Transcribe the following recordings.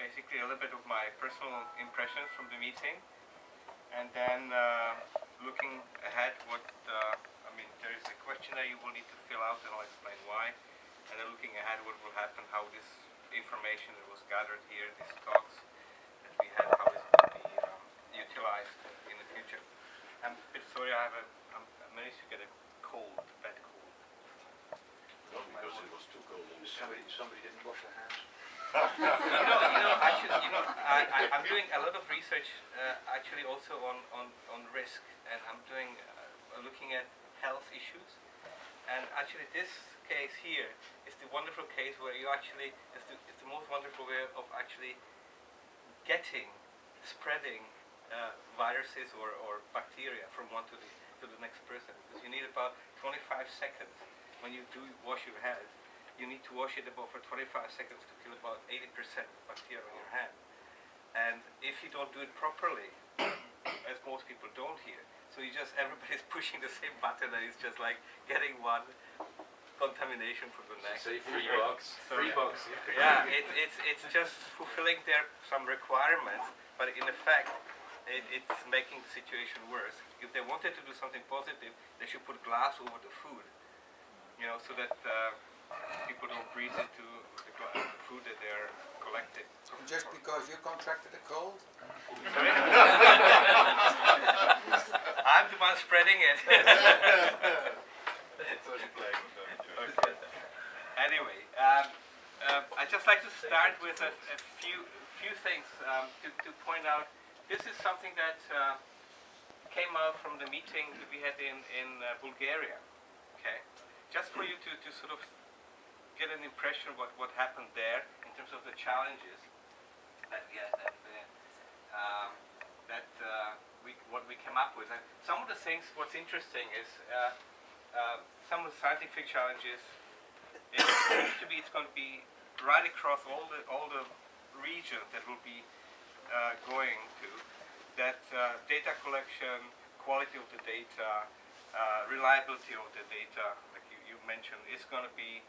basically a little bit of my personal impressions from the meeting, and then looking ahead, I mean, there is a questionnaire you will need to fill out, and I'll explain why. And then looking ahead, what will happen, how this information that was gathered here, these talks that we had, how it will be utilized in the future. I'm a bit sorry, I managed to get a cold, bad cold. Not because it was too cold. Somebody didn't wash their hands. Actually, I'm doing a lot of research, actually also on risk, and I'm doing looking at health issues. And actually, this case here is the wonderful case where you actually it's the most wonderful way of actually spreading viruses or bacteria from one to the next person, because you need about 25 seconds when you do wash your hands. You need to wash it about for 25 seconds to kill about 80% of bacteria on your hand. And if you don't do it properly, as most people don't here, so everybody's pushing the same button, and it's just like getting one contamination for the next. Say $3. $3. Yeah, it's just fulfilling some requirements, but in effect, it's making the situation worse. If they wanted to do something positive, they should put glass over the food, so that people don't breathe into the food that they are collecting. Just because you contracted a cold? Sorry? I'm the one spreading it. Okay. Anyway, I'd just like to start with a few things to point out. This is something that came out from the meeting that we had in Bulgaria. Okay, just for you to sort of get an impression of what happened there in terms of the challenges that we had, what we came up with. And some of the things, what's interesting is some of the scientific challenges. It seems to be it's going to be right across all the regions that will be going to. That data collection, quality of the data, reliability of the data, like you mentioned, is going to be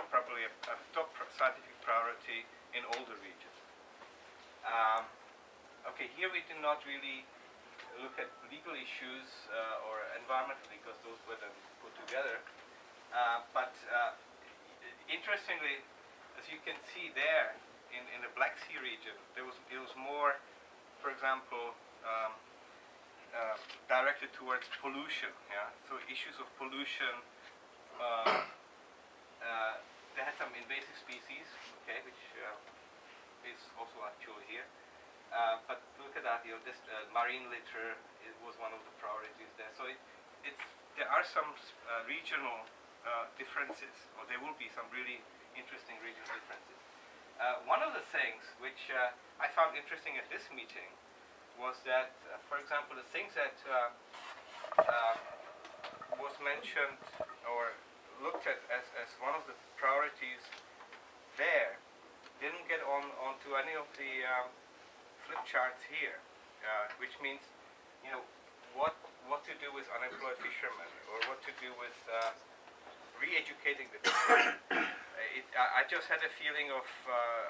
probably a top scientific priority in all the regions. Okay, here we did not really look at legal issues or environmental, because those were then put together. But interestingly, as you can see there in the Black Sea region, it was more, for example, directed towards pollution. Yeah, so issues of pollution. They had some invasive species, okay, which is also actually here. But look at that, this marine litter was one of the priorities there. So there are some regional differences, or there will be some really interesting regional differences. One of the things which I found interesting at this meeting was that, for example, the things that was mentioned or looked at as one of the priorities there didn't get onto any of the flip charts here, which means, what to do with unemployed fishermen, or what to do with re-educating the fishermen. I just had a feeling of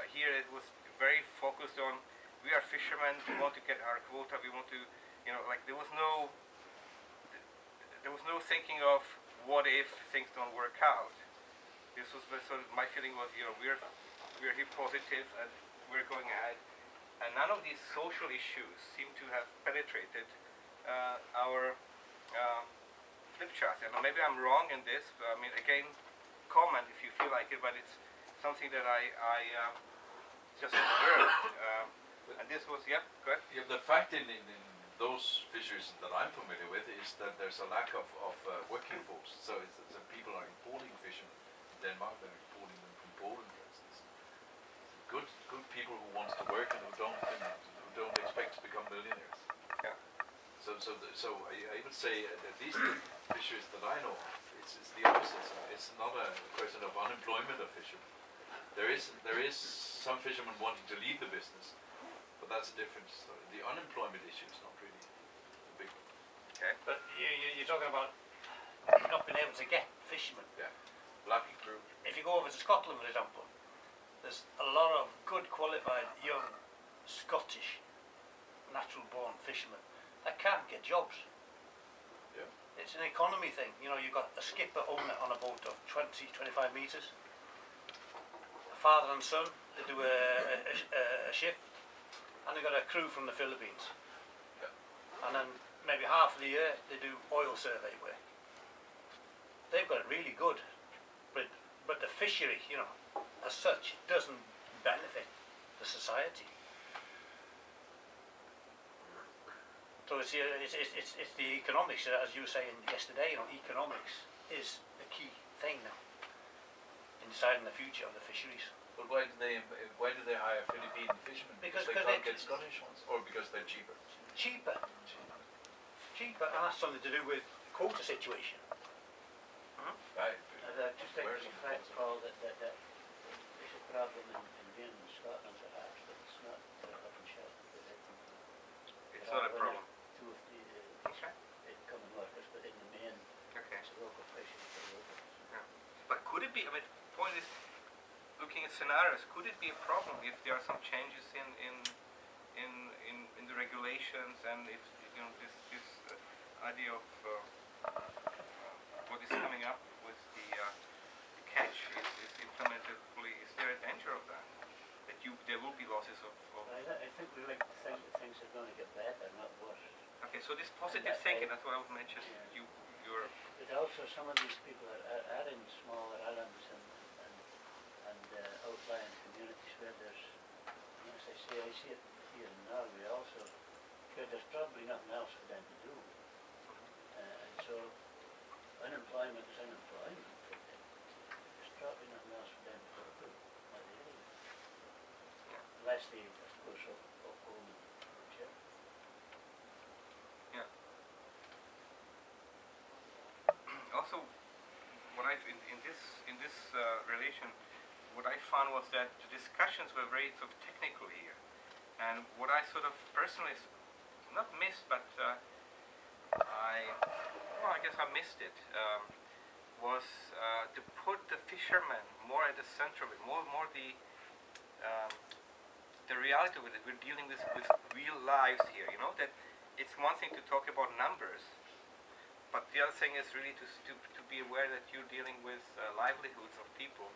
here it was very focused on, we are fishermen, we want to get our quota, we want to, like there was no thinking of what if things don't work out. This was sort of my feeling was, we're here positive and we're going ahead, and none of these social issues seem to have penetrated our flip chart. And maybe I'm wrong in this. I mean, again, comment if you feel like it, but it's something that I just observed. And this was, go ahead. Yeah, the fact in those fisheries that I'm familiar with is that there's a lack of working force. So people are importing fish in Denmark, they're importing them from Poland, for instance. Good people who want to work and who don't expect to become millionaires. Yeah. So I would say at least the fisheries that I know of, it's the opposite. It's not a question of unemployment of fishermen. There is some fishermen wanting to leave the business, but that's a different story. The unemployment issue is not really a big one. Okay. But you're talking about not being able to get fishermen. Yeah. Blacking through. If you go over to Scotland, for example, there's a lot of good qualified young Scottish natural-born fishermen that can't get jobs. Yeah. It's an economy thing. You know, you've got a skipper on a boat of 20, 25 metres. A father and son, they do a shift, and they've got a crew from the Philippines. Yeah. And then maybe half of the year they do oil survey work. They've got it really good, but the fishery, you know, as such, doesn't benefit the society. So it's the economics, as you were saying yesterday. You know, economics is the key thing now in deciding the future of the fisheries. But why do they hire Philippine fishermen? Because they can't get Scottish ones, or because they're cheaper? Cheaper, and that's something to do with quota situation. Right. Just like the fact, Paul, that there's a problem in Bergen and Scotland perhaps, but it's not up in Shetland. It's not a problem. Two of the Okay. common workers, but in the main, Okay. it's a local fishing for locals. But could it be? I mean, the point is, looking at scenarios, could it be a problem if there are some changes in the regulations, and if you know this idea of what is coming up with the catch is implemented fully? Is there a danger of that? That there will be losses of I think we like to think that things are going to get better, not worse. Okay, so this positive thinking, that's what I would mention. Yeah. You're But also some of these people are in smaller islands and outlying communities where there's, as I say, I see it here in Norway also, where there's probably nothing else for them to do. And so unemployment is unemployment. But there's probably nothing else for them to go to. Not really. Unless they, of course, up home and check. also what I in this relation, what I found was that the discussions were very sort of technical here, and what I sort of personally not missed, but I guess I missed it, was to put the fishermen more at the center of it, more the reality with it. We're dealing with real lives here, you know, that it's one thing to talk about numbers, but the other thing is really to be aware that you're dealing with livelihoods of people,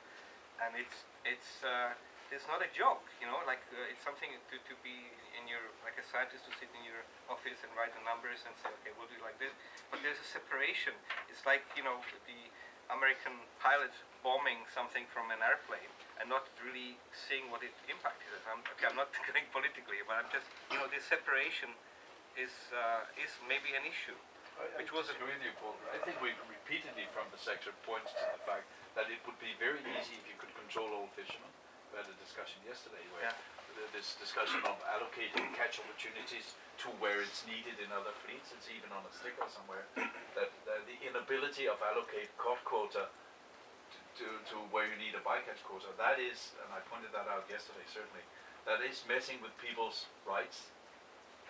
and it's not a joke, you know, like it's something to be in your, like a scientist to sit in your office and write the numbers and say, okay, we'll do like this, but there's a separation. It's like, you know, the American pilot bombing something from an airplane and not really seeing what its impact is. I'm not going politically, but I'm just, you know, this separation is maybe an issue. I Which was disagree with you, Paul. I think we repeatedly from the sector points to the fact that it would be very easy if you could control all fishermen. We had a discussion yesterday where this discussion of allocating catch opportunities to where it's needed in other fleets, it's even on a sticker somewhere, that the inability of allocate cod quota to where you need a bycatch quota, that is, and I pointed that out yesterday certainly, that is messing with people's rights.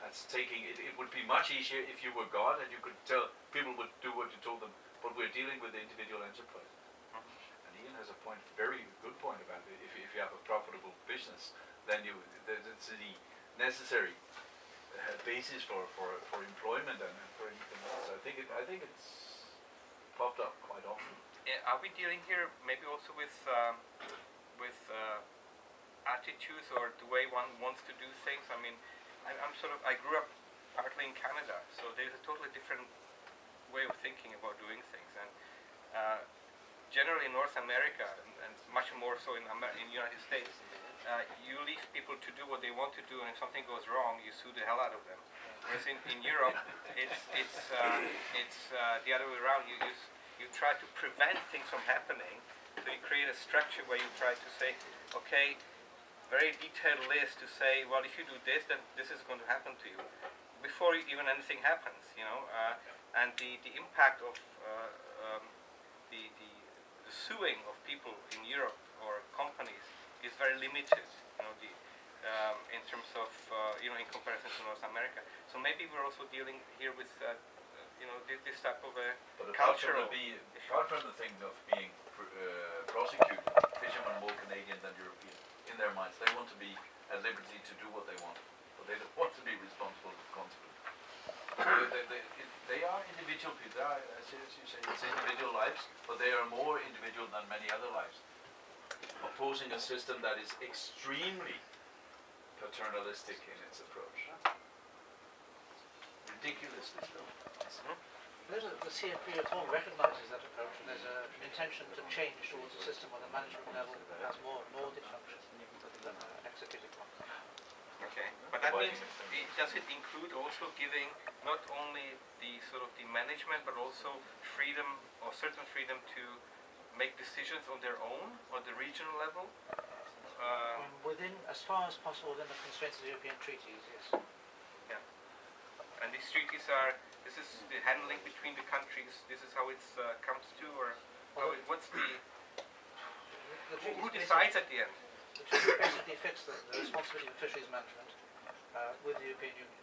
That's taking it. It would be much easier if you were God and you could tell people would do what you told them. But we're dealing with the individual enterprise. And Ian has a point, very good point about it. If you have a profitable business, then it's the necessary basis for employment and for anything else. I think it's popped up quite often. Are we dealing here maybe also with attitudes or the way one wants to do things? I mean, I grew up partly in Canada, so there's a totally different way of thinking about doing things, and generally in North America, and much more so in the United States, you leave people to do what they want to do, and if something goes wrong, you sue the hell out of them. Whereas in Europe, it's the other way around. You try to prevent things from happening, so you create a structure where you try to say, okay, very detailed list to say, well, if you do this, then this is going to happen to you, before even anything happens, you know. And the impact of the suing of people in Europe or companies is very limited, you know, in terms of you know, in comparison to North America. So maybe we're also dealing here with you know, this type of a cultural. Apart from the thing of being prosecuted, fishermen more Canadian than European. In their minds, they want to be at liberty to do what they want, but they don't want to be responsible for consequences. They are individual people. They are, as you say, it's individual lives, but they are more individual than many other lives. Opposing a system that is extremely paternalistic in its approach. Ridiculously so. The CFP reform recognises that approach, and there's an intention to change towards a system where the management level has more an audit function than an executive one. Okay, but that means, does it include also giving not only the sort of the management, but also freedom or certain freedom to make decisions on their own on the regional level? Within, as far as possible, within the constraints of the European treaties, yes. Yeah, and these treaties are. This is the handling between the countries. This is how it comes to, or how what's the who decides at the end? The treaty basically fixed the responsibility of fisheries management with the European Union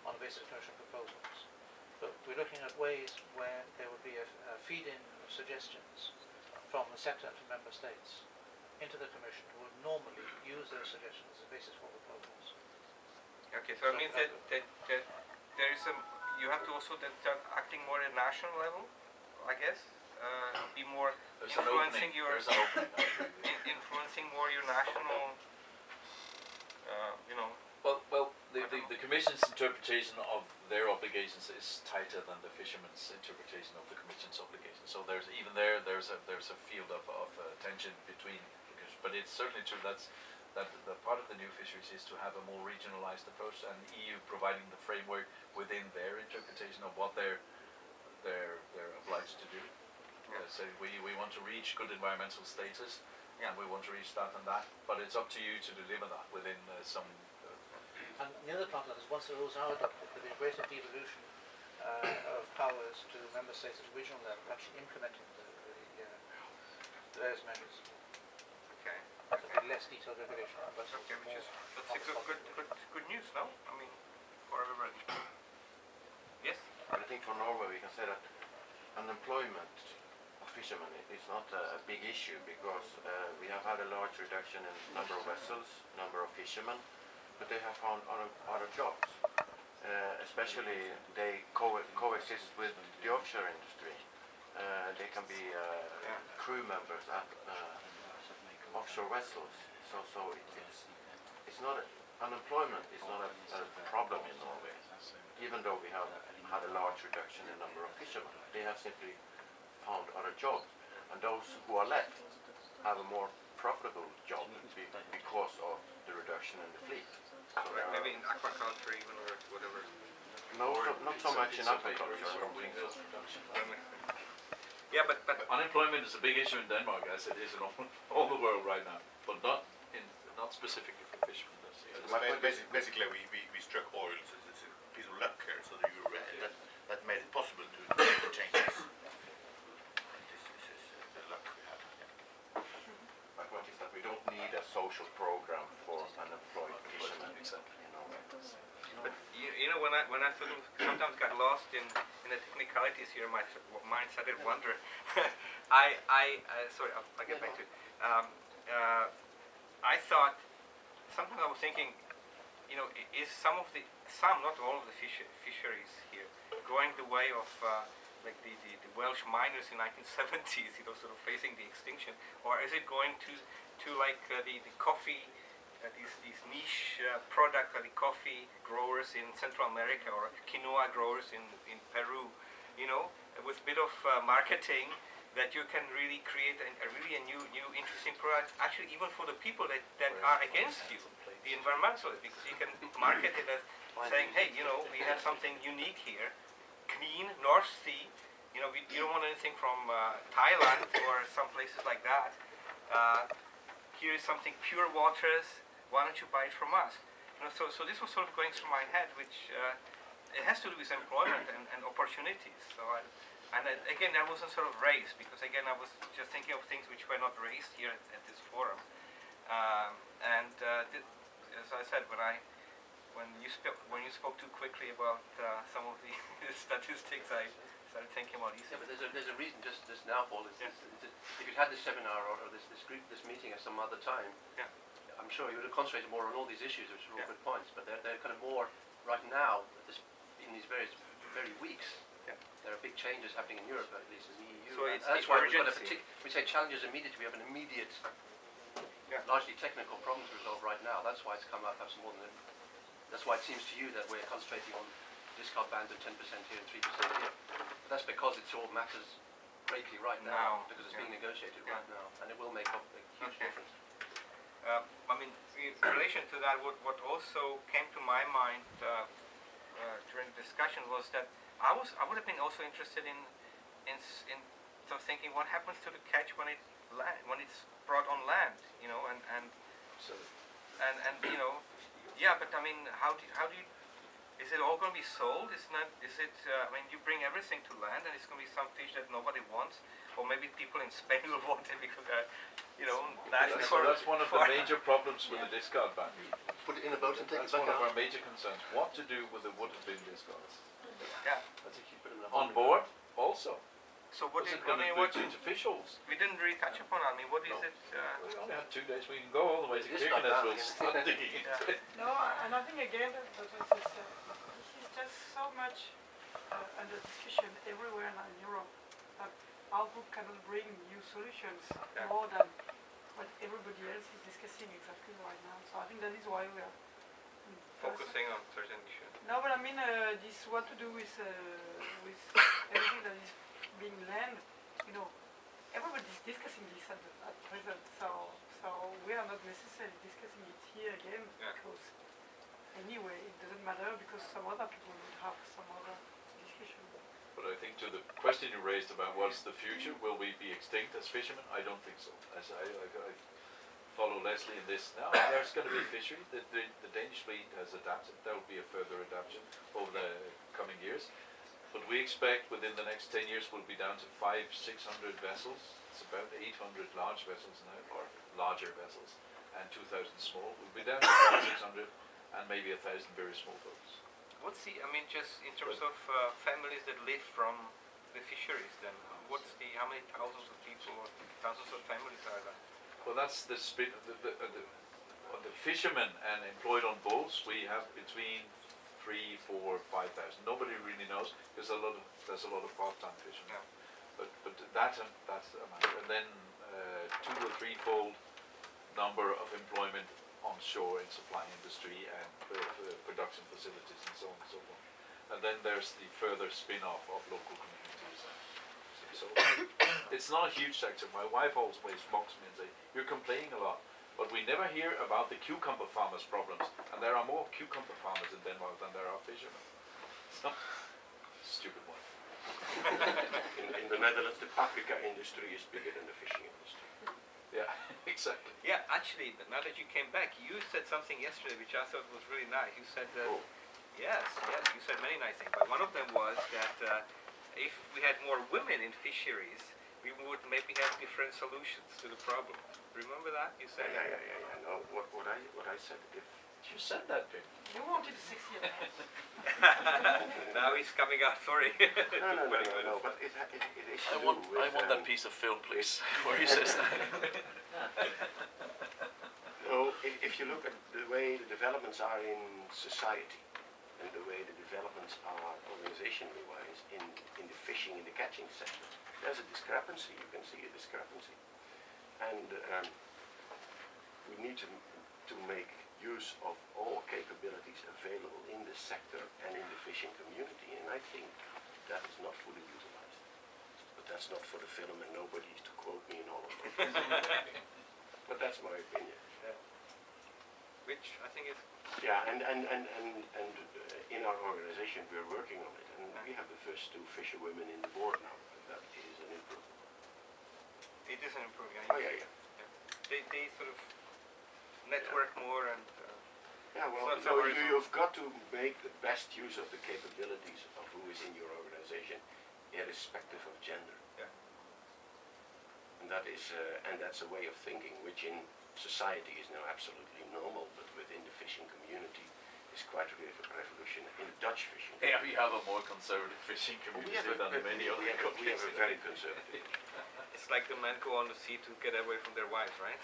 on the basis of commercial proposals. But we're looking at ways where there would be a feed-in of suggestions from the sector and from member states into the Commission, who would normally use those suggestions as a basis for proposals. Okay, so it means that there is some. You have to also then start acting more at national level, I guess. Be more influencing your influencing more your national. You know. Well, the Commission's interpretation of their obligations is tighter than the fishermen's interpretation of the Commission's obligations. So there's even there's a field of tension between. But it's certainly true that the part of the new fisheries is to have a more regionalized approach, and the EU providing the framework within their interpretation of what they're obliged to do. So we want to reach good environmental status, and we want to reach that and that, but it's up to you to deliver that within some. And the other part of that is, once the rules are adopted, there'll be a greater devolution of powers to member states at regional level, actually implementing the various measures. Okay. There'll be less detailed regulation, but Okay, which is that's a good news, no? I mean, for everybody. Yes. I think for Norway we can say that unemployment of fishermen is not a big issue, because we have had a large reduction in number of vessels, number of fishermen, but they have found other jobs. Especially they coexist with the offshore industry. They can be crew members at offshore vessels. So it's not unemployment is not a problem in Norway, even though we have had a large reduction in number of fishermen. They have simply found other jobs, and those who are left have a more profitable job because of the reduction in the fleet. So maybe in aquaculture even, or whatever. No, not so much in aquaculture. Yeah, but Unemployment is a big issue in Denmark, as it is in all the world right now, but not specifically for fishermen. Basically, we struck oil, so it's a piece of luck here. So that made it possible to make the changes. This is the luck we have. Yeah. My point is that we don't need a social program for unemployed fishermen. Exactly. But you know, when I sort of sometimes got lost in the technicalities here, my mind started wondering. Sorry, I'll get back to it. I thought, sometimes I was thinking, you know, is not all of the fisheries here going the way of like the Welsh miners in 1970s, you know, sort of facing the extinction, or is it going to like the coffee? These niche products, like the coffee growers in Central America or quinoa growers in Peru, you know, with a bit of marketing, that you can really create a new interesting product, actually even for the people that are against you, the environmentalists, because you can market it as saying, hey, you know, we have something unique here, clean, North Sea, you know, you don't want anything from Thailand or some places like that. Here is something pure waters. Why don't you buy it from us? You know, so this was sort of going through my head, which it has to do with employment and opportunities. So again, that wasn't sort of raised, because again, I was just thinking of things which were not raised here at this forum. As I said, when you spoke too quickly about some of the statistics, I started thinking about these. Yeah, but there's a reason just now, Paul. If you'd had this seminar or this meeting at some other time, yeah. I I'm sure he would have concentrated more on all these issues, which are all Yeah. good points, but they're kind of more right now, in these very weeks. Yeah. There are big changes happening in Europe, at least in the EU. So and it's that's the why we've got urgency. we say challenges immediate, we have an immediate, Yeah. largely technical problem to resolve right now. That's why it's come out perhaps more than, that's why it seems to you that we're concentrating on discard bans of 10% here and 3% here. But that's because it all matters greatly right now, Now, because it's yeah. being negotiated Yeah. right now, and it will make a huge Okay. difference. I mean, in relation to that, what also came to my mind during the discussion was that I would have been also interested in sort of thinking what happens to the catch when it's brought on land, you know, and So you know, yeah, but I mean, how do you? Is it all going to be sold? Is it? I mean, you bring everything to land, and it's going to be some fish that nobody wants, or maybe people in Spain will want it because, you know, that's one of the major problems with the discard ban. Put it in a boat and take it That's back one of out. our major concerns. What to do with the wood have been discards? Yeah. That's a key, put it in a On hole. board, also. So what What's is? it I going to mean, do what to fish holes? we didn't really touch upon. I mean, what is No. it? We only have 2 days. We can go all the way to Discard Bergen as ban, we'll yeah. start digging into Yeah. it. No, and I think again that this is just so much under discussion everywhere now in Europe that our group cannot bring new solutions Yeah. more than what everybody else is discussing exactly right now. So I think that is why we are Focusing on certain issues. No, but I mean this what to do with everything that is being land. You know, everybody's discussing this at present. So we are not necessarily discussing it here again Yeah. because anyway it doesn't matter because some other people would have some other discussion. But I think to the question you raised about what's the future, will we be extinct as fishermen? I don't think so. As I follow Leslie in this now, there's going to be fishery. The Danish fleet has adapted. There will be a further adaptation over the coming years. But we expect within the next 10 years we'll be down to 500-600 vessels. It's about 800 large vessels now, or larger vessels, and 2,000 small. We'll be down to 500-600 and maybe 1,000 very small boats. What's the? I mean, just in terms of families that live from the fisheries, then what's the? How many thousands of people, or thousands of families are there? Well, that's the split. The fishermen and employed on boats, we have between 3, 4, 5,000. Nobody really knows because there's a lot of part-time fishermen. Yeah. But that's the amount, and then 2 or 3-fold number of employment on shore in supply industry and production facilities and so on and so forth. And then there's the further spin-off of local communities. So it's not a huge sector. My wife always mocks me and says, "You're complaining a lot, but we never hear about the cucumber farmers' problems." And there are more cucumber farmers in Denmark than there are fishermen. So, stupid one. In the Netherlands, the paprika industry is bigger than the fishing industry. Yeah, exactly. Yeah, actually, now that you came back, you said something yesterday which I thought was really nice. You said that, yes, you said many nice things, but one of them was that if we had more women in fisheries, we would maybe have different solutions to the problem. Remember that? You said Yeah. No, what I said, if You said that, Jim. You wanted 6 years. Now he's coming out, sorry. no, but it is to do with, I want that piece of film, please, where he says that. No, if you look at the way the developments are in society and the way the developments are organizationally wise in the fishing, in the catching sector, there's a discrepancy. You can see a discrepancy, and we need to make use of all capabilities available in the sector and in the fishing community, and I think that is not fully utilized. But that's not for the film, and nobody is to quote me in all of that. But that's my opinion. Which I think is... Yeah, and in our organization we're working on it, and we have the first 2 fisherwomen in the board now, and that is an improvement. It is an improvement. Oh yeah. They sort of network more and... Yeah, well, it's not so very you've got to make the best use of the capabilities of who is in your organization, irrespective of gender. Yeah. And that's a way of thinking which in society is now absolutely normal, but within the fishing community is quite a revolution. In the Dutch fishing Yeah, we have a more conservative fishing community than many other we have countries. a very conservative. It's like the men go on the sea to get away from their wives, right?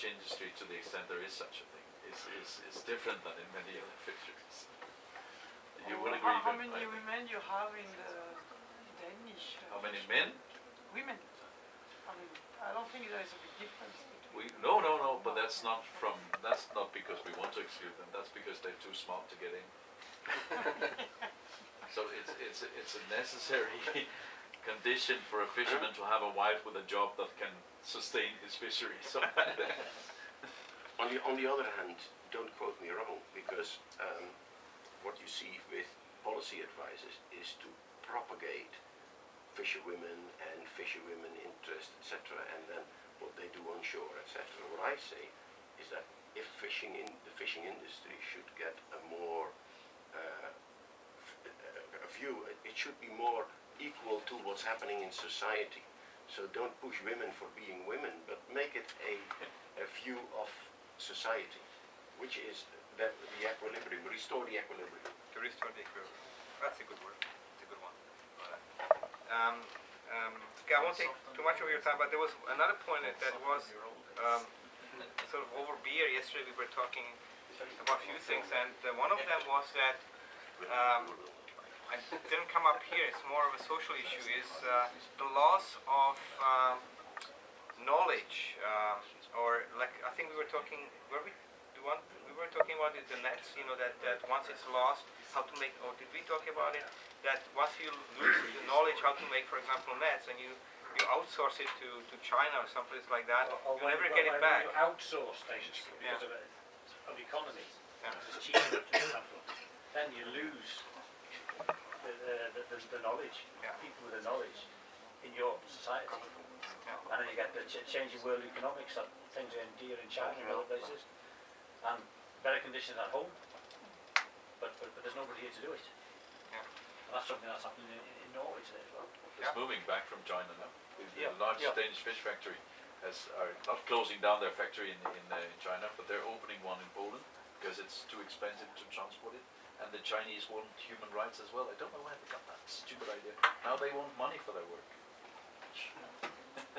large industry, to the extent there is such a thing, is different than in many other fisheries. You will agree How with many me. women you have in the Danish? How many men? Women. I mean, I don't think there is a big difference between. No, but that's not because we want to exclude them. That's because they're too smart to get in. So it's a necessary condition for a fisherman to have a wife with a job that can sustain his fishery. So On the other hand, don't quote me wrong, because what you see with policy advices is to propagate fisherwomen and fisherwomen interest, etc., and then what they do onshore, etc. What I say is that if the fishing industry should get a more a view, it should be more equal to what's happening in society. So don't push women for being women, but make it a view of society, which is that the equilibrium, restore the equilibrium. To restore the equilibrium. That's a good word. It's a good one. Okay, I won't take too much of your time, but there was another point that was sort of over beer. Yesterday we were talking about a few things, and one of them was that it didn't come up here. It's more of a social issue. Is the loss of knowledge, or like I think we were talking. We were talking about the nets. You know that once it's lost, how to make. Or did we talk about it? That once you lose the knowledge how to make, for example, nets, and you outsource it to China or someplace like that, Or you never get it back. When you outsource things because of economy, it's cheaper, for example, then you lose the knowledge, people with the knowledge in your society. And then you get the changing world economics, that things are dear in China and other places, and better conditions at home, but there's nobody here to do it. And that's something that's happening in Norway today as well. it's moving back from China now. The Yeah. largest Danish fish factory are not closing down their factory in China, but they're opening one in Poland because it's too expensive to transport it. And the Chinese want human rights as well. I don't know why they got that stupid idea. Now they want money for their work.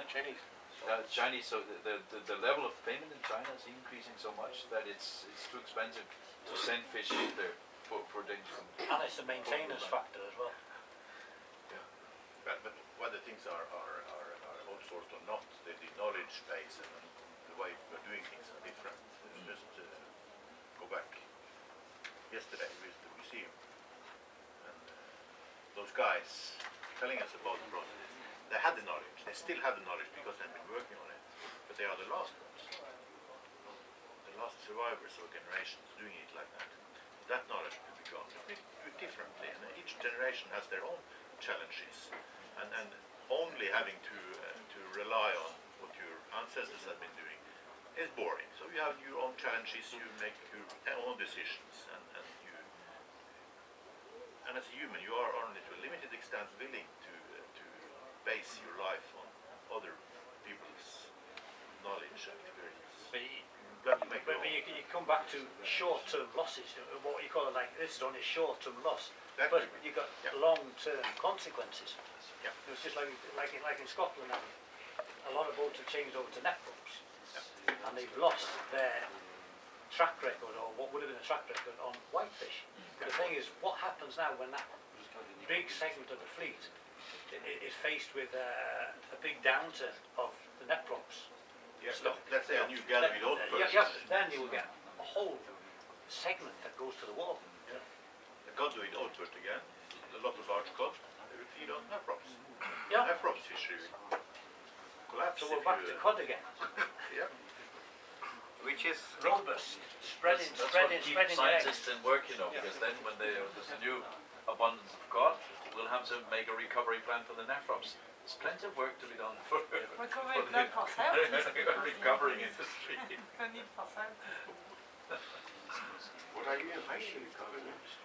Chinese. So the level of payment in China is increasing so much that it's too expensive to send fish in there for Danish companies. And it's the maintenance factor as well. But whether things are outsourced or not, the knowledge base and the way we're doing things are different. Just go back yesterday with the museum, and those guys telling us about the process. They had the knowledge. They still have the knowledge because they've been working on it. But they are the last ones, the last survivors of generations doing it like that. That knowledge could be gone differently, and each generation has their own challenges, and only having to rely on what your ancestors have been doing is boring. So you have your own challenges, you make your own decisions, and as a human you are only to a limited extent willing to base your life on other people's knowledge and experience. But you come back to short-term losses, what you call it, like this is only a short-term loss, but you've got long-term consequences. Yeah. It's just like in Scotland now, a lot of boats have changed over to net boats, and they've lost their track record, or what would have been a track record on whitefish. The thing is, what happens now when that big segment of the fleet is faced with a big downturn of the net props? Yes, let's say a new gallery with old persons. Then you will get a whole segment that goes to the wall. The cod with old perch again, a lot of large cod, they will feed on nephrops. Yeah. Nephrops fishery will collapse. So we're back to cod again. Yeah. Which is Robust, spreading Scientists in work, you know, because then when there's a new abundance of cod, we'll have to make a recovery plan for the nephrops. There's plenty of work to be done for the recovering industry. What are you actually covering next?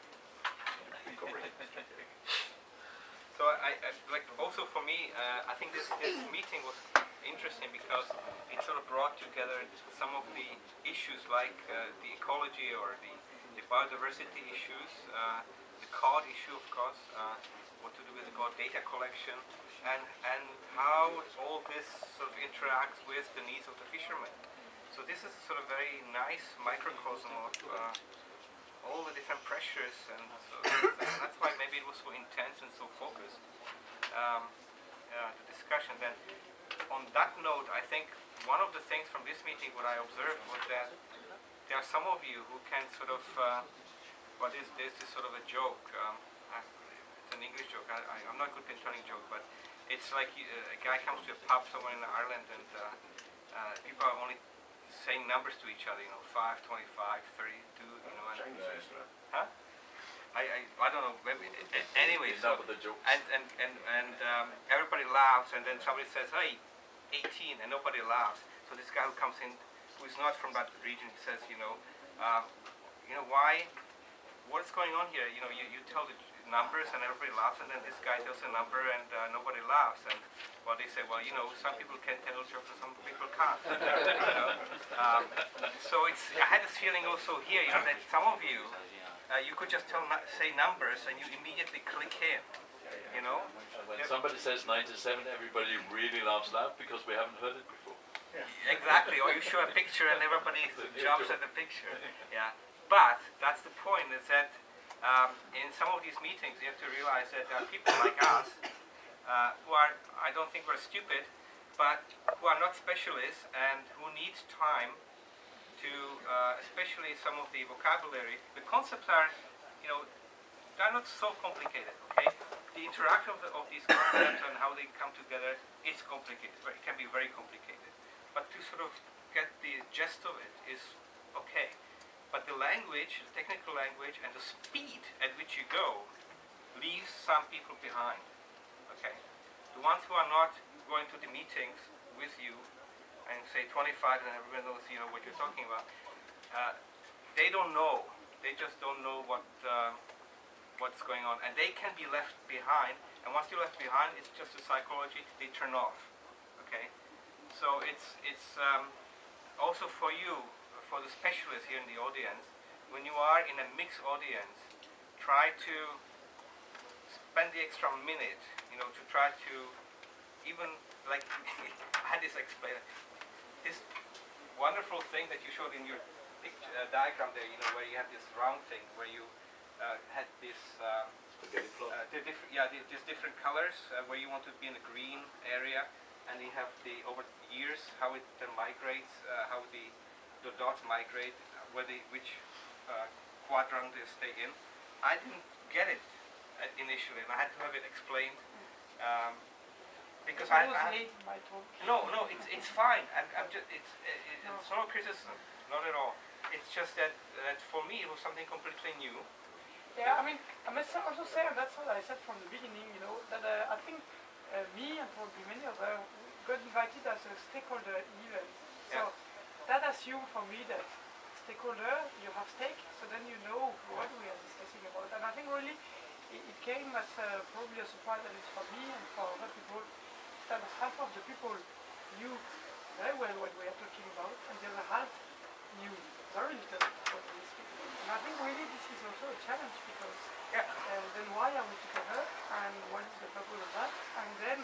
So I like also for me, I think this meeting was interesting because it sort of brought together some of the issues like the ecology or the biodiversity issues, the cod issue, of course, what to do with the cod data collection, and how all this sort of interacts with the needs of the fishermen. So this is sort of very nice microcosm of all the different pressures, and so that's why maybe it was so intense and so focused, the discussion. Then on that note, I think one of the things from this meeting what I observed was that there are some of you who can sort of, there's this sort of a joke, it's an English joke, I'm not good at telling joke, but it's like a guy comes to a pub somewhere in Ireland and people are only saying numbers to each other, 5, 25, 32, and huh? I don't know. Maybe, anyway, so and everybody laughs, and then somebody says, "Hey, 18," and nobody laughs. So this guy who comes in, who is not from that region, he says, why? What's going on here? You tell the numbers and everybody laughs, and then this guy tells a number and nobody laughs. And well, they say, well, some people can tell jokes and some people can't. So I had this feeling also here, that some of you, you could just say numbers and you immediately click in, When somebody says 97, everybody really laughs loud because we haven't heard it before. Yeah. Exactly, or you show a picture and everybody jumps at the picture. Yeah. But that's the point, is that in some of these meetings you have to realize that there are people like us who are, I don't think we're stupid, but who are not specialists and who need time to, especially some of the vocabulary. The concepts are, they're not so complicated, okay? The interaction of these concepts and how they come together is complicated, it can be very complicated. But to sort of get the gist of it is okay. But the language, the technical language, and the speed at which you go leaves some people behind. Okay, the ones who are not going to the meetings with you and say 25 and everyone knows what you're talking about, they don't know. They just don't know what's going on, and they can be left behind. And once you're left behind, it's just a psychology. They turn off. Okay, so it's also for you. For the specialists here in the audience, when you are in a mixed audience, try to spend the extra minute, to try to even, like, I had this this wonderful thing that you showed in your picture, diagram there, where you have this round thing, where you had this, these different colors, where you want to be in a green area, and you have over years, how it migrates, how the dots migrate, which quadrant they stay in. I didn't get it initially, and I had to have it explained because No, it's fine. I'm just it's no criticism, not at all. It's just that for me it was something completely new. Yeah, I mean, I must also say, and that's what I said from the beginning, that I think me and probably many others got invited as a stakeholder event. So. Yeah. That assumes for me that stakeholder, you have stake, so then you know what we are discussing about. And I think really it came as probably a surprise, at least for me and for other people, that half of the people knew very well what we are talking about, and the other half knew very little what we were speaking about. And I think really this is also a challenge because then why are we together, and what is the purpose of that? And then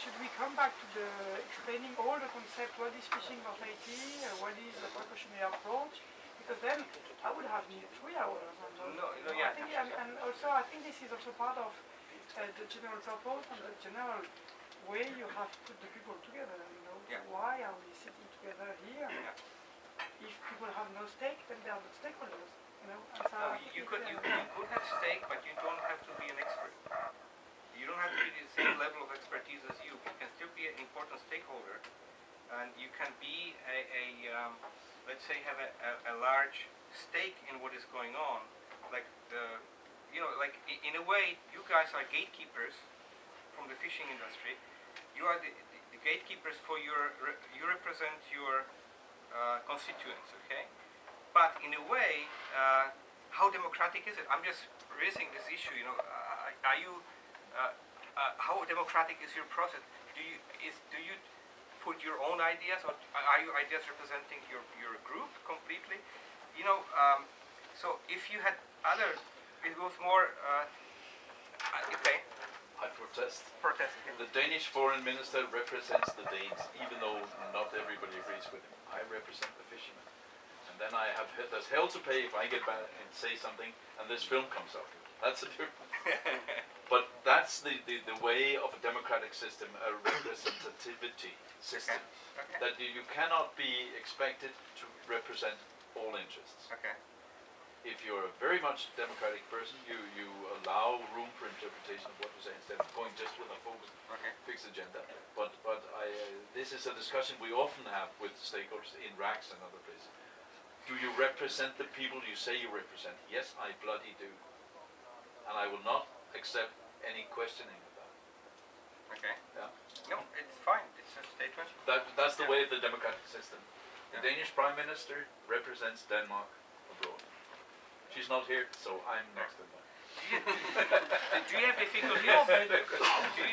should we come back to the explaining all the concepts, what is fishing mortality, what is the precautionary approach? Because then I would have needed 3 hours. I think, and also I think this is also part of the general purpose and the general way you have put the people together. Why are we sitting together here? If people have no stake, then they are not stakeholders. So you could have stake, but you don't have to be an expert. You don't have to be the same level of expertise as you. You can still be an important stakeholder, and you can be let's say, have a large stake in what is going on. Like in a way, you guys are gatekeepers from the fishing industry. You are the gatekeepers for you represent your constituents, okay? But in a way, how democratic is it? I'm just raising this issue. Are you? How democratic is your process? Do you put your own ideas, or are your ideas representing your group completely? So if you had other, it was more. Okay. I protest. Protest. The Danish foreign minister represents the Danes, even though not everybody agrees with him. I I represent the fishermen. And then I have there's hell to pay if I get back and say something and this film comes up. That's a different. But that's the way of a democratic system, a representativity system. Okay. That you cannot be expected to represent all interests. Okay. If you're a very much democratic person, you allow room for interpretation of what you say instead of going just with a fixed agenda. But this is a discussion we often have with stakeholders in RACs and other places. Do you represent the people you say you represent? Yes, I bloody do. And I will not accept any questioning of that. Okay. Yeah. No, it's fine. It's a statement. That's the way of the democratic system. The Yeah. Danish Prime Minister represents Denmark abroad. She's not here, so I'm next in line. Do you have difficulties? Do you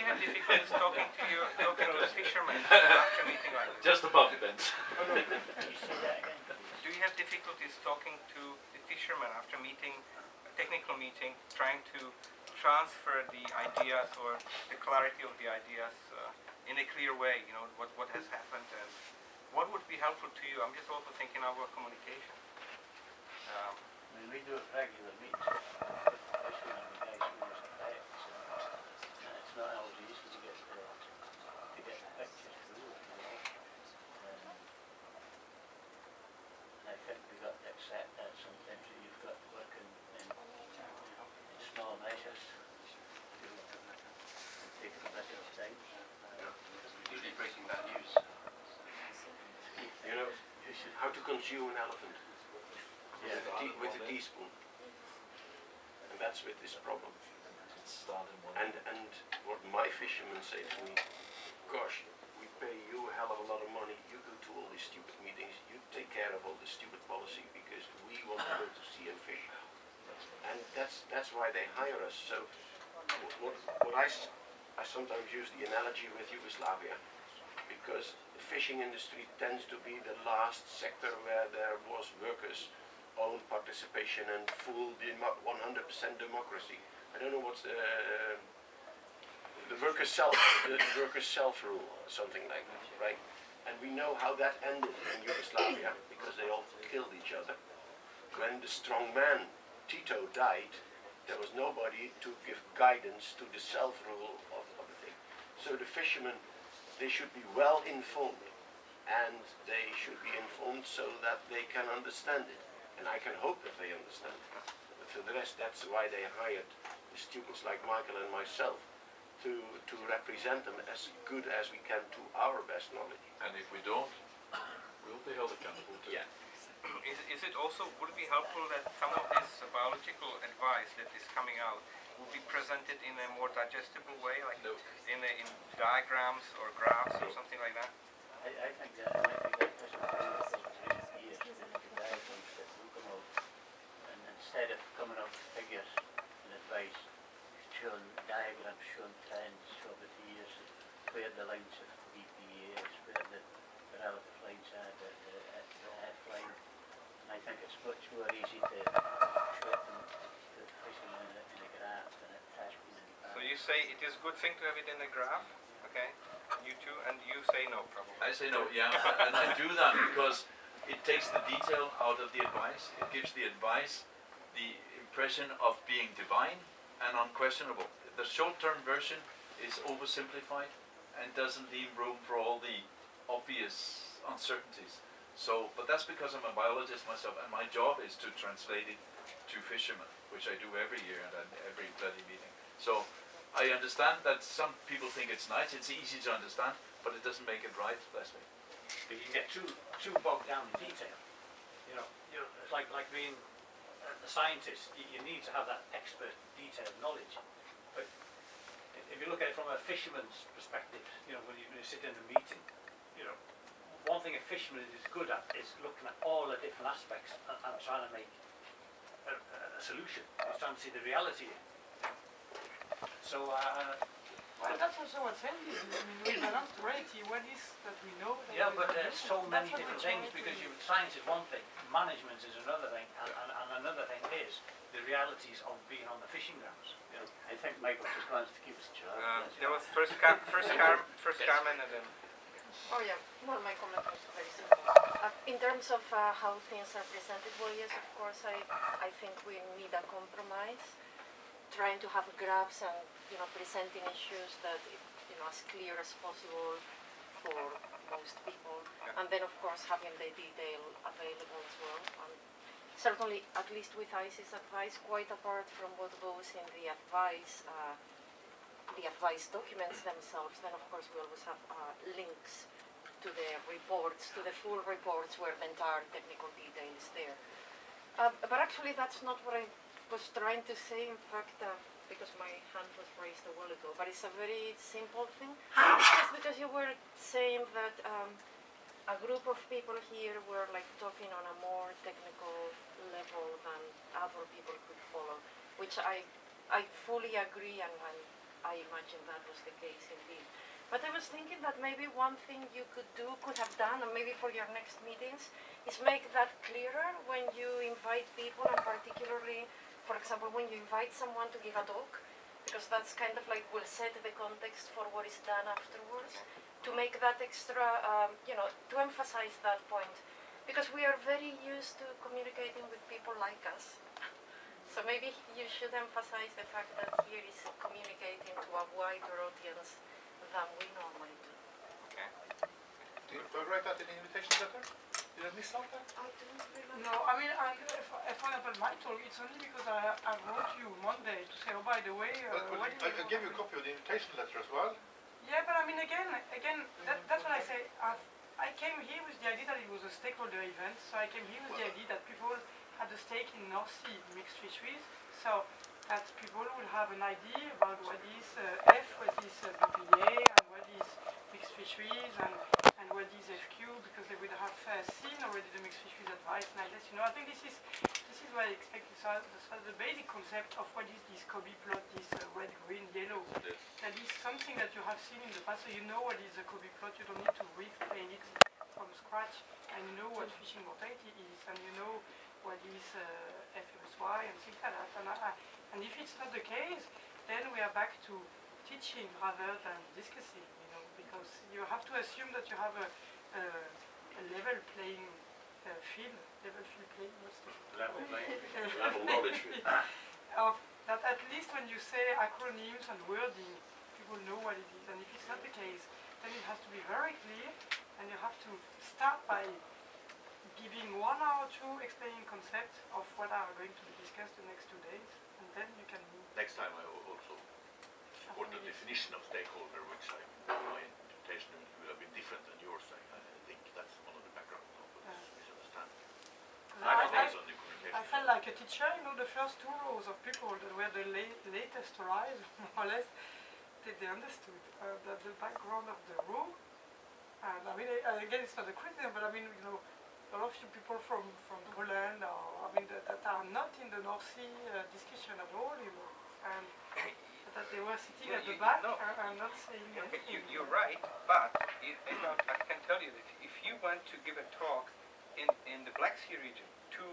have difficulties talking to the fishermen after meeting like this? Just above the bench. Do you have difficulties talking to the fishermen after meeting, a technical meeting, trying to transfer the ideas or the clarity of the ideas in a clear way? You know what has happened and what would be helpful to you? I'm just also thinking of our communication. I mean, we do a regular meet, especially on the guys who use the bags, and it's not always easy to get the pictures through, you know. And I think we've got to accept that sometimes you've got to work in small measures to take a bit of time. Usually breaking bad news. You know, how to consume an elephant Yeah. with a teaspoon. And that's with this problem. And what my fishermen say to me, gosh, we pay you a hell of a lot of money, you go to all these stupid meetings, you take care of all this stupid policy because we want to go to sea and fish. And that's why they hire us. So what I sometimes use the analogy with Yugoslavia, because the fishing industry tends to be the last sector where there was workers' own participation and full 100% democracy. I don't know what's the workers' self rule or something like that, right? And we know how that ended in Yugoslavia because they all killed each other. When the strong man Tito died, there was nobody to give guidance to the self-rule of the thing. So the fishermen, they should be well informed, and they should be informed so that they can understand it. And I can hope that they understand it. But for the rest, that's why they hired the stupids like Michael and myself to represent them as good as we can to our best knowledge. And if we don't, we'll be held accountable too. Yeah. Is it also, would it be helpful that some of this biological advice that is coming out will be presented in a more digestible way, like in diagrams or graphs or something like that? I think that might be good presentation for the years, the diagrams that will come out, and instead of coming out with figures and advice, showing diagrams, showing trends over the years, where the lines of BPA is, where the relative lines are, the F line. And I think it's much more easy to show them the fishing in a graph than a attachment in a So you say it is a good thing to have it in a graph, okay? You too, and you say no, probably. I say no, yeah, and I do that because it takes the detail out of the advice. It gives the advice the impression of being divine and unquestionable. The short-term version is oversimplified and doesn't leave room for all the obvious uncertainties. So, but that's because I'm a biologist myself, and my job is to translate it to fishermen, which I do every year and at every bloody meeting. So, I understand that some people think it's nice, it's easy to understand, but it doesn't make it right, bless me. If you get too bogged down in detail, you know, it's like being a scientist. You need to have that expert, detailed knowledge. But if you look at it from a fisherman's perspective, you know, when you sit in a meeting, you know, one thing a fisherman is good at is looking at all the different aspects and trying to make a solution. He's trying to see the reality. So. Well, that's also what Sandy is. I mean, we balance reality. What is that we know? That Yeah, we but don't there's know? so many That's what different we're things trying because to- science is one thing, management is another thing, and another thing is the realities of being on the fishing grounds. You know. I think Michael just wants to keep his job. There was first Carmen and then... Oh yeah, well my comment was very simple. terms of how things are presented, well, yes, of course, I think we need a compromise, trying to have graphs and, presenting issues that, as clear as possible for most people, and then, of course, having the detail available as well. And certainly, at least with ICE's advice, quite apart from what goes in the advice documents themselves, then, of course, we always have links to the reports, to the full reports where the entire technical detail is there. But actually that's not what I was trying to say, in fact, because my hand was raised a while ago, but it's a very simple thing. Just because you were saying that a group of people here were like talking on a more technical level than other people could follow, which I fully agree, and I imagine that was the case indeed. But I was thinking that maybe one thing you could have done, and maybe for your next meetings, is make that clearer when you invite people, and particularly, for example, when you invite someone to give a talk, because that's kind of like will set the context for what is done afterwards, to make that extra, to emphasize that point. Because we are very used to communicating with people like us. So maybe you should emphasize the fact that here is communicating to a wider audience than we normally do. Okay. Do you write that in the invitation letter? Did I miss out that? I don't remember. No, I mean, for example, my talk, it's only because I wrote you Monday to say, oh, by the way, I can give you a copy of the invitation letter as well. Yeah, but I mean, again, that's what I say. I came here with the idea that it was a stakeholder event, so I came here with the idea that people had a stake in North Sea mixed fisheries, so that people will have an idea about what is F, what is BPA, and what is mixed fisheries, and what is FQ, because they would have seen already the mixed fisheries advice. And I guess, I think this is what I expected. So the basic concept of what is this Kobe plot, this red, green, yellow. That is something that you have seen in the past, so you know what is a Kobe plot. You don't need to re-explain it from scratch, and you know what fishing mortality is, and you know what is FMSY and things like that. And if it's not the case, then we are back to teaching rather than discussing, because you have to assume that you have a level playing field, level playing Level knowledge field. That at least when you say acronyms and wording, people know what it is. And if it's not the case, then it has to be very clear, and you have to start by giving 1 hour or 2 explaining concepts of what are going to be discussed the next 2 days, and then you can move. Next time I will also support the definition of stakeholder, which my interpretation would have been different than yours. I think that's one of the background of misunderstanding. I felt like a teacher, the first 2 rows of people that were the latest rise, more or less, they understood that the background of the room, and I mean, again, it's not a criticism, but I mean, a lot of you people from Holland, or, I mean, that are not in the North Sea discussion at all, and that they were sitting at the back and not saying anything. You're right, but I can tell you that if you want to give a talk in the Black Sea region to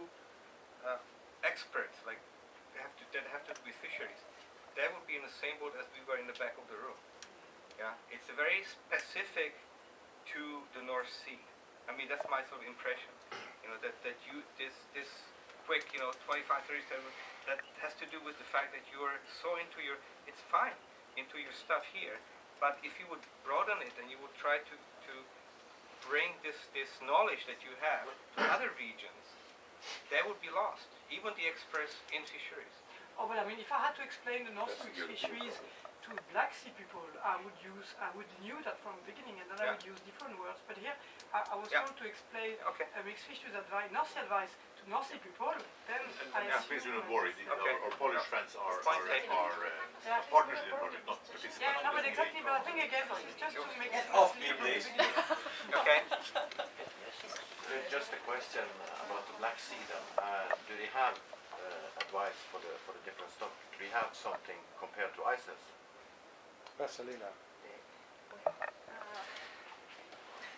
experts like that have to do with fisheries, they would be in the same boat as we were in the back of the room. Yeah, it's very specific to the North Sea. I mean, that's my sort of impression. That you this quick 25, 37 that has to do with the fact that you are so into it's fine into your stuff here, but if you would broaden it and you would try to bring this knowledge that you have to other regions, they would be lost, even the experts in fisheries. Oh, but I mean, if I had to explain the North Sea fisheries to Black Sea people, I would knew that from the beginning, and then I would use different words. But here, I was told to explain mixed fisheries advice, North Sea advice to North Sea people. Then please do not worry. Our Polish friends are partners in the project, not participants. Yeah, no, but exactly. But I think again, this is just to make it clear from the beginning. Okay. Just a question about the Black Sea then. Do they have advice for the different stock? Do we have something compared to ICES? Vaselina.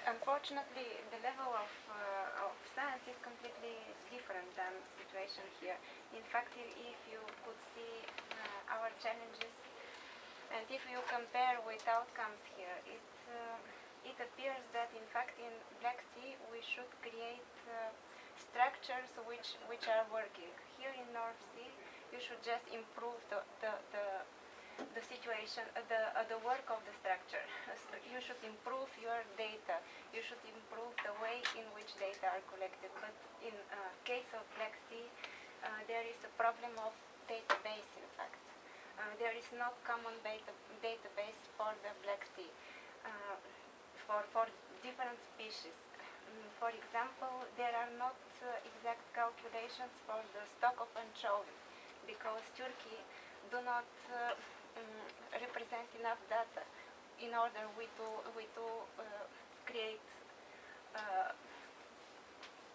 Unfortunately, the level of science is completely different than the situation here. In fact, if you could see our challenges, and if you compare with outcomes here, it appears that in fact in Black Sea we should create structures which are working. Here in North Sea you should just improve the situation, the work of the structure. So you should improve your data. You should improve the way in which data are collected. But in case of Black Sea, there is a problem of database. In fact, there is not common database for the Black Sea for different species. For example, there are not exact calculations for the stock of anchovy because Turkey do not represent enough data in order we to create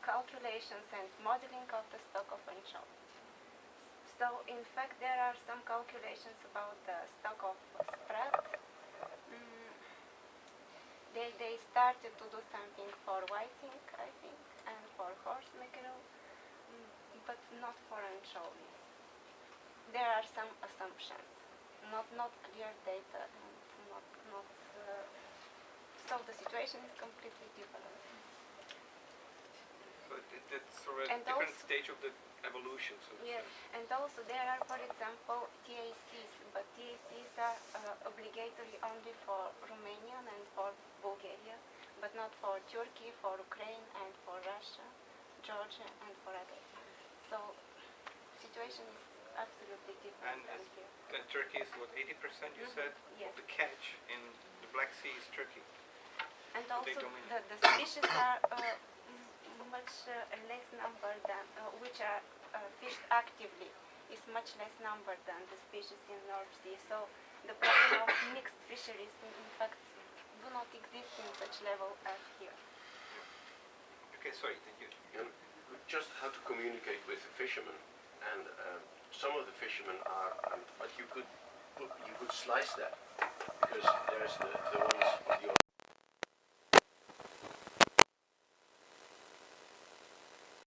calculations and modeling of the stock of anchovy. So in fact there are some calculations about the stock of sprat. They started to do something for whiting, I think, and for horse mackerel, but not for anchovy. There are some assumptions, not clear data, and so the situation is completely different. So it's sort of a And different also- stage of the evolution, so to Yes, say. and also there are, for example, TACs, but TACs are obligatory only for Romanian and for Bulgaria, but not for Turkey, for Ukraine, and for Russia, Georgia, and for others. So, situation is absolutely different And than is- here. And Turkey is what, 80% you said Yes. of the catch in the Black Sea is Turkey. And They also dominate. the species are much less number than, which are fished actively, is much less number than the species in North Sea. So the problem of mixed fisheries in fact do not exist in such level as here. Okay, sorry, did you? Just how to communicate with the fishermen, and some of the fishermen are, but you could slice that because there's the ones of the